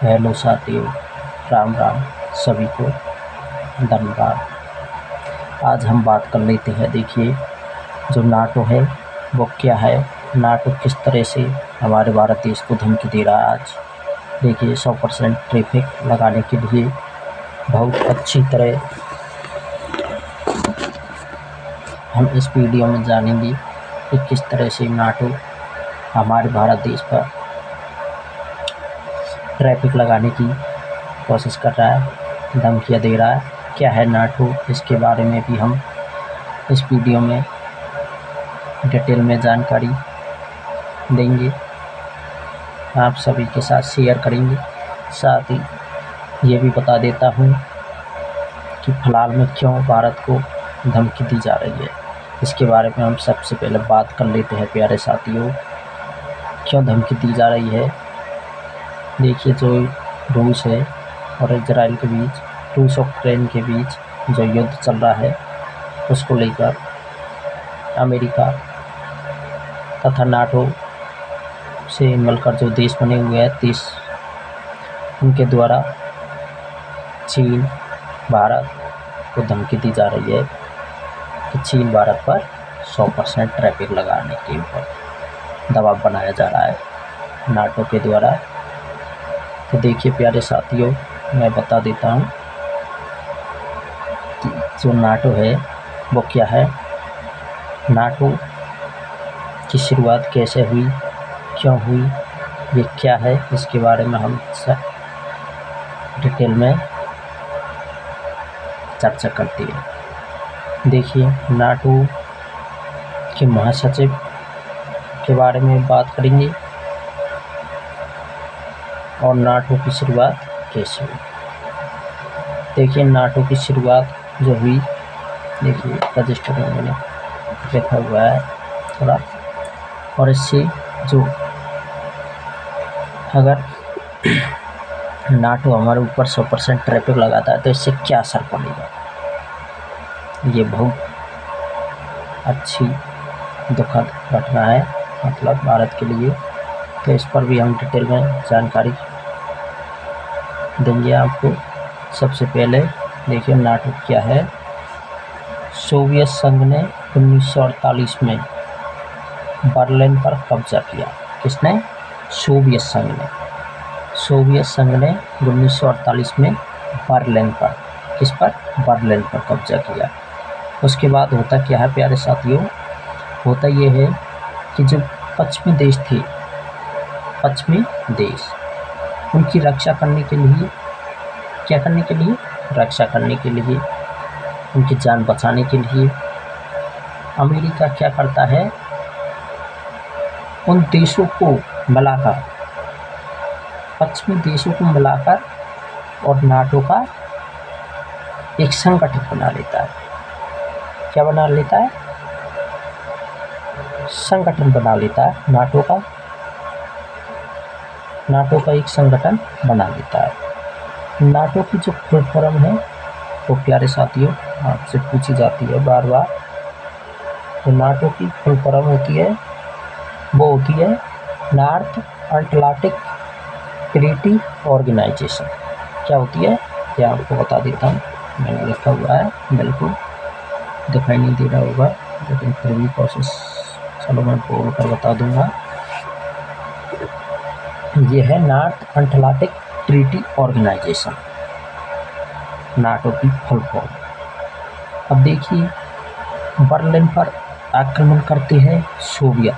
Hello साथियों, राम राम सभी को, धन्यवाद। आज हम बात कर लेते हैं। देखिए, जो नाटो है वो क्या है, नाटो किस तरह से हमारे भारत देश को धमकी दे रहा है। आज देखिए, 100% ट्रैफिक लगाने के लिए बहुत अच्छी तरह हम इस वीडियो में जानेंगे कि किस तरह से नाटो हमारे भारत देश पर ट्रैफिक लगाने की कोशिश कर रहा है, धमकियाँ दे रहा है। क्या है नाटो, इसके बारे में भी हम इस वीडियो में डिटेल में जानकारी देंगे, आप सभी के साथ शेयर करेंगे। साथ ही ये भी बता देता हूँ कि फिलहाल में क्यों भारत को धमकी दी जा रही है। इसके बारे में हम सबसे पहले बात कर लेते हैं प्यारे साथियों, क्यों धमकी दी जा रही है। देखिए, जो रूस है और इजराइल के बीच, रूस और यूक्रेन के बीच जो युद्ध चल रहा है, उसको लेकर अमेरिका तथा नाटो से मिलकर जो देश बने हुए हैं 30, उनके द्वारा चीन भारत को धमकी दी जा रही है कि चीन भारत पर 100% ट्रैफिक लगाने के ऊपर दबाव बनाया जा रहा है नाटो के द्वारा। तो देखिए प्यारे साथियों, मैं बता देता हूँ कि जो नाटो है वो क्या है, नाटो की शुरुआत कैसे हुई, क्यों हुई, ये क्या है, इसके बारे में हम डिटेल में चर्चा करते हैं। देखिए, नाटो के महासचिव के बारे में बात करेंगे और नाटो की शुरुआत कैसे हुई। देखिए, नाटो की शुरुआत जो हुई, देखिए रजिस्टर में मैंने लिखा हुआ है थोड़ा, और इससे जो अगर नाटो हमारे ऊपर 100% ट्रैफिक लगाता है तो इससे क्या असर पड़ेगा, ये बहुत अच्छी दुखद घटना है, मतलब भारत के लिए। तो इस पर भी हम डिटेल में जानकारी देंगे आपको। सबसे पहले देखिए, नाटो क्या है। सोवियत संघ ने 1948 में बर्लिन पर कब्जा किया। किसने? सोवियत संघ ने। सोवियत संघ ने 1948 में बर्लिन पर, किस पर? बर्लिन पर कब्जा किया। उसके बाद होता क्या है प्यारे साथियों, होता ये है कि जो पश्चिमी देश थे, पश्चिमी देश, उनकी रक्षा करने के लिए, क्या करने के लिए? रक्षा करने के लिए, उनकी जान बचाने के लिए अमेरिका क्या करता है, उन देशों को मिलाकर, पश्चिमी देशों को मिलाकर और नाटो का एक संगठन बना लेता है। क्या बना लेता है? संगठन बना लेता है नाटो का, नाटो का एक संगठन बना लेता है। नाटो की जो फुल फॉर्म है वो प्यारे साथियों आपसे पूछी जाती है बार बार। तो नाटो की फुल फॉर्म होती है, वो होती है नॉर्थ अटलांटिक ट्रीटी ऑर्गेनाइजेशन। क्या होती है, ये आपको बता देता हूँ, मैंने लिखा हुआ है, बिल्कुल दिखाई नहीं दे रहा होगा लेकिन फिर भी प्रोसेस, चलो मैं बोल कर बता दूंगा। ये है North Atlantic Treaty Organization, NATO की फुल फॉर्म। अब देखिए, बर्लिन पर आक्रमण करते हैं सोवियत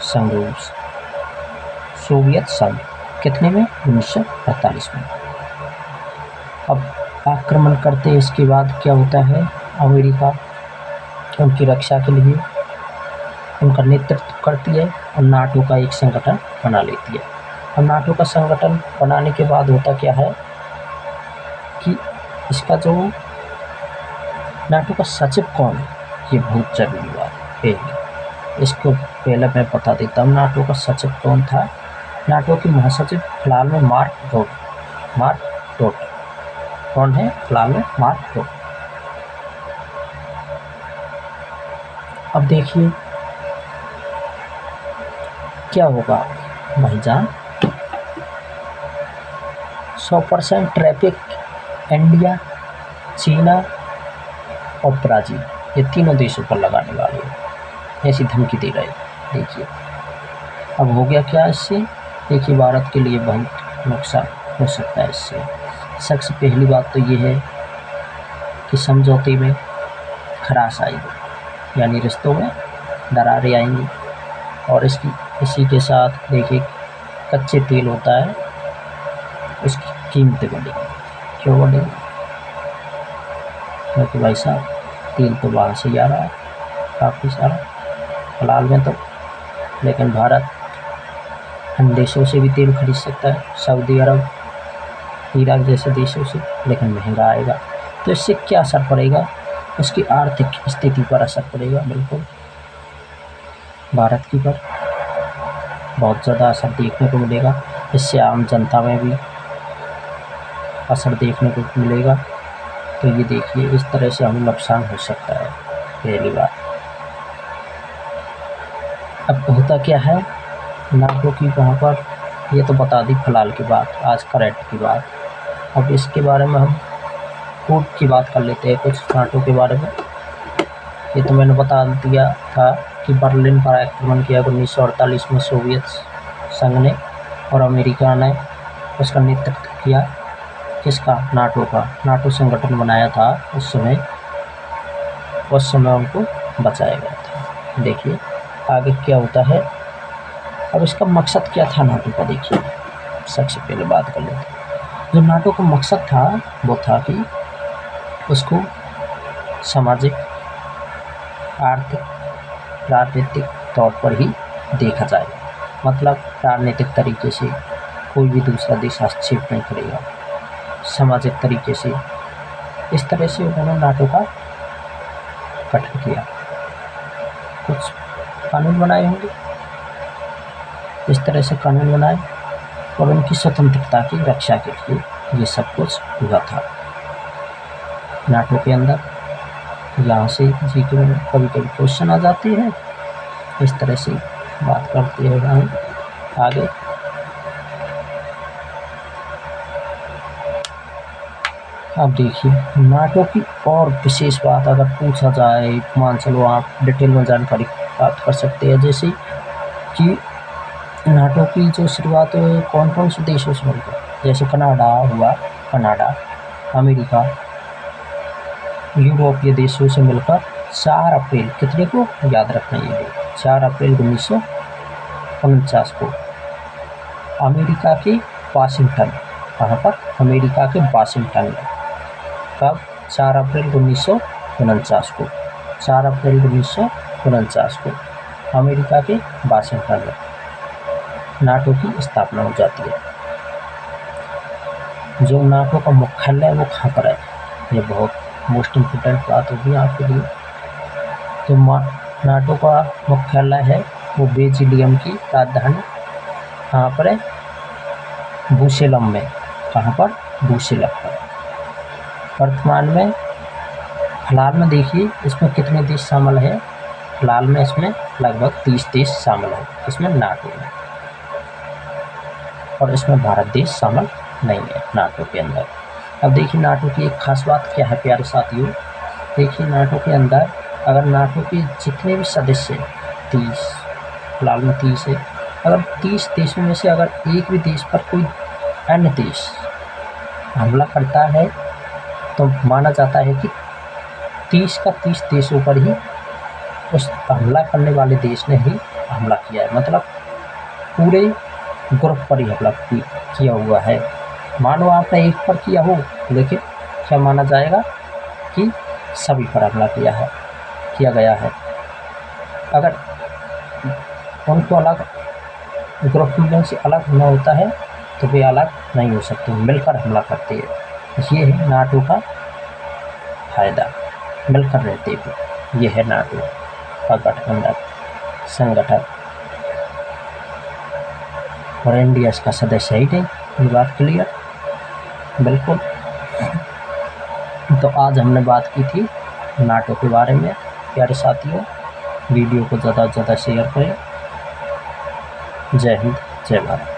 संघ, रूस, सोवियत संघ, कितने में? 1948 में। अब आक्रमण करते हैं, इसके बाद क्या होता है, अमेरिका उनकी रक्षा के लिए उनका नेतृत्व करती है और नाटो का एक संगठन बना लेती है। और नाटो का संगठन बनाने के बाद होता क्या है कि इसका जो नाटो का सचिव कौन है, ये बहुत जरूरी बात है। इसको पहले मैं बता देता हूँ, नाटो का सचिव कौन था। नाटो के महासचिव फिलहाल में मार्क रूट। कौन है फिलहाल में? Mark Rutte. अब देखिए क्या होगा भाईजान, 100% ट्रैफिक इंडिया, चीना और ब्राज़ील, ये तीनों देशों पर लगाने वाले हैं, ऐसी धमकी दे रहे। देखिए अब हो गया क्या इससे, देखिए भारत के लिए बहुत नुकसान हो सकता है इससे। सबसे पहली बात तो ये है कि समझौते में खराश आएगी, यानी रिश्तों में दरारें आएंगी। और इसी के साथ देखिए कच्चे तेल होता है, उसकी कीमतें बढ़ेंगी। क्यों बढ़ेंगी? क्योंकि भाई साहब तेल तो बाहर से ही आ रहा है काफ़ी सारा फिलहाल में तो, लेकिन भारत अन्य देशों से भी तेल खरीद सकता है, सऊदी अरब, इराक जैसे देशों से, लेकिन महंगा आएगा। तो इससे क्या असर पड़ेगा? उसकी आर्थिक स्थिति पर असर पड़ेगा, बिल्कुल भारत की पर बहुत ज़्यादा असर देखने को मिलेगा। इससे आम जनता में भी असर देखने को मिलेगा। तो ये देखिए इस तरह से हमें नुकसान हो सकता है पहली बार। अब होता क्या है नाटो की वहाँ पर, ये तो बता दी फिलहाल की बात, आज करंट की बात। अब इसके बारे में हम पूर्व की बात कर लेते हैं कुछ नाटो के बारे में। ये तो मैंने बता दिया था कि बर्लिन पर आक्रमण किया 1948 में सोवियत संघ ने, और अमेरिका ने उसका नेतृत्व किया। किसका? नाटो का। नाटो संगठन बनाया था उस समय उनको बचाया गया था। देखिए आगे क्या होता है। अब इसका मकसद क्या था नाटो का? देखिए सबसे पहले बात कर लेते हैं। जो नाटो का मकसद था वो था कि उसको सामाजिक, आर्थिक, राजनीतिक तौर पर ही देखा जाए। मतलब राजनीतिक तरीके से कोई भी दूसरा देश हस्तक्षेप नहीं करेगा, सामाजिक तरीके से, इस तरह से उन्होंने नाटो का गठन किया। कुछ कानून बनाए होंगे, इस तरह से कानून बनाए, और उनकी स्वतंत्रता की रक्षा के लिए ये सब कुछ हुआ था नाटो के अंदर। यहाँ से जी के कभी कभी क्वेश्चन आ जाते हैं, इस तरह से बात करते हैं हम आगे। अब देखिए नाटो की और विशेष बात अगर पूछा जाए, मान चलो आप डिटेल में जानकारी प्राप्त कर सकते हैं, जैसे कि नाटो की जो शुरुआत कौन कौन से देशों से मिलकर, जैसे कनाडा हुआ, कनाडा, अमेरिका, यूरोपीय देशों से मिलकर 4 अप्रैल, कितने को याद रखना ये 4 अप्रैल 1949 को अमेरिका के वाशिंगटन, कहाँ पर? अमेरिका के वाशिंगटन में। कब? 4 अप्रैल 1949 को, 4 अप्रैल 1949 को अमेरिका के वाशिंगटन में नाटो की स्थापना हो जाती है। जो नाटो का मुख्यालय वो कहाँ पर है? ये बहुत मोस्ट इम्पोर्टेंट बात होगी आपके लिए। तो नाटो का मुख्यालय है वो बेल्जियम की राजधानी कहाँ पर है? ब्रुसेल्स में। कहाँ पर? ब्रुसेल्स पर। वर्तमान में फिलहाल में देखिए इसमें कितने देश शामिल हैं? फिलहाल में इसमें लगभग 30 देश शामिल हैं इसमें नाटो में, और इसमें भारत देश शामिल नहीं है नाटो के अंदर। अब देखिए नाटो की एक खास बात क्या है प्यारे साथियों। देखिए नाटो के अंदर अगर नाटो के जितने भी सदस्य 30, फिलहाल में 30 है, अगर 30 देशों में से अगर एक भी देश पर कोई अन्य देश हमला करता है तो माना जाता है कि 30 का 30 देशों पर ही उस हमला करने वाले देश ने ही हमला किया है, मतलब पूरे ग्रुप पर ही हमला किया हुआ है। मानो आपने एक पर किया हो, लेकिन क्या माना जाएगा कि सभी पर हमला किया गया है। अगर उनको अलग ग्रुप में से अलग होना होता है तो वे अलग नहीं हो सकते, मिलकर हमला करते हैं। ये है नाटो का फायदा, मिलकर रहते हुए। ये है नाटो का गठबंधन संगठन, और इंडिया इसका सदस्य ही नहीं। ये बात क्लियर? बिल्कुल। तो आज हमने बात की थी नाटो के बारे में। प्यारे साथियों, वीडियो को ज़्यादा से ज़्यादा शेयर करें। जय हिंद, जय भारत।